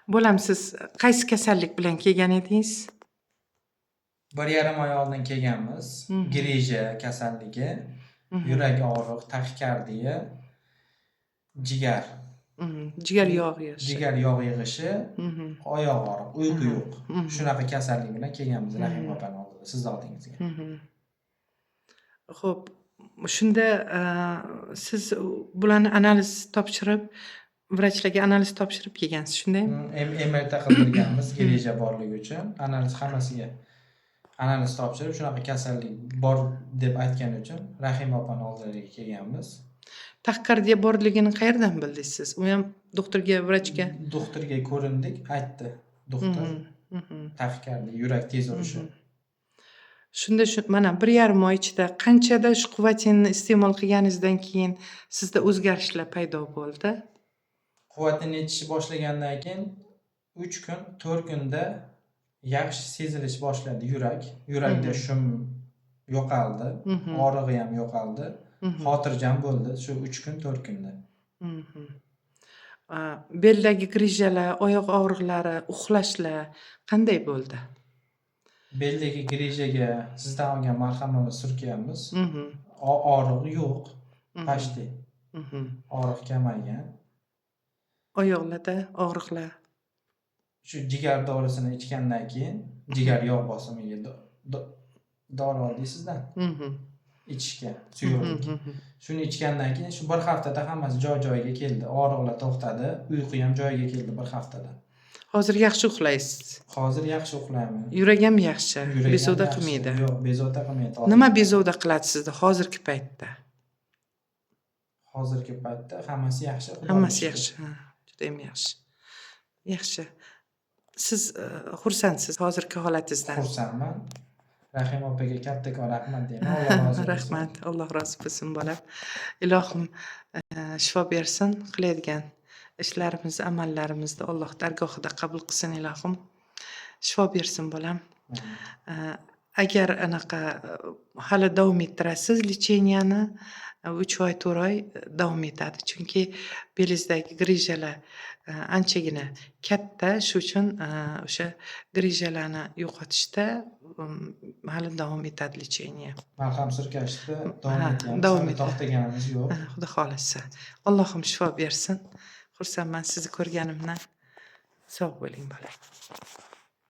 Bolam, siz qaysi kasallik bilan kelgan edingiz? 1,5 oy oldin kelganmiz. Grija kasalligi, yurak og'riq, taxikardiya, jigar. Jigar yog' yig'ishi. Jigar yog' yig'ishi, oyoq og'riq, uyqu yo'q. Shunaqa kasallik bilan kelganmiz Rahima opani oldida, sizni oldingizga. Xo'p, shunda siz bularni analiz topshirib, vrachlarga analiz topshirib kelgansiz, shundaymi? MRT qildirganmiz grija borligi uchun. Analiz hammasiga analiz topshirib, shunaqa kasallik bor deb aytgani uchun Rahima opani oldilariga kelganmiz. Taxikardiya borligini qayerdan bildingiz siz? U ham doktorga, vrachga? Doktorga ko'rindik, aytdi doktor. Taxikardiya, yurak tez urishi. Shunda mana 1,5 oy ichida qanchada shu Quvatinni iste'mol qilganingizdan keyin sizda o'zgarishlar paydo bo'ldi? Quvvatin yetishni boshlagandan keyin 3 kun, 4 kunda yaxshi sezilish boshladi yurak. Yurakda shum yo'qoldi, og'rig'i ham yo'qoldi, xotirjam bo'ldi shu 3 kun, 4 kunda. Beldagi grijalar, oyoq og'riqlari, uxlashlar qanday bo'ldi? Beldagi grijaga sizdan olgan marhamimizni surkayapmiz. Og'riq yo'q, pashti. Og'riq kamaygan. Oyoqlarda og'riqlar. Shu jigar dorisini ichgandan keyin, jigar yog' bosimiga dori oldiysizda. Ichishga, suyuqlik. Shuni ichgandan keyin shu bir haftada hammasi joy-joyiga keldi. Og'riqlar to'xtadi, uyqu ham joyiga keldi bir haftada. Hozir yaxshi uxlaysiz? Hozir yaxshi uxlayman. Yurak ham yaxshi, bezovta qilmaydi. Yo'q, bezovta qilmaydi. Nima bezovta qiladi sizni hozirgi paytda? Hozirgi paytda hammasi yaxshi. Hammasi yaxshi. Juda ham yaxshi. Yaxshi. Siz xursandsiz hozirgi holatingizdan? Xursandman. Rahima opaga kattakon rahmat deyman. Alloh rozi bo'lsin. Rahmat. Alloh rozi bo'lsin bolam. Ilohim shifo bersin. Qilayotgan ishlarimizni, amallarimizni Alloh dargohida qabul qilsin ilohim. Shifo bersin bolam. Agar anaqa hali davom ettirasiz lecheniani 3 oy, 4 oy davom etadi. Chunki belingizdagi grijalar anchagina katta, shu uchun o'sha grijalarni yo'qotishda hali davom etadi lecheniya. Malham surkashda davom davom etadi. To'xtaganimiz yo'q. Xudo xolasa. Allohim shifo bersin. Xursandman sizni ko'rganimdan. Sog' bo'ling bolam.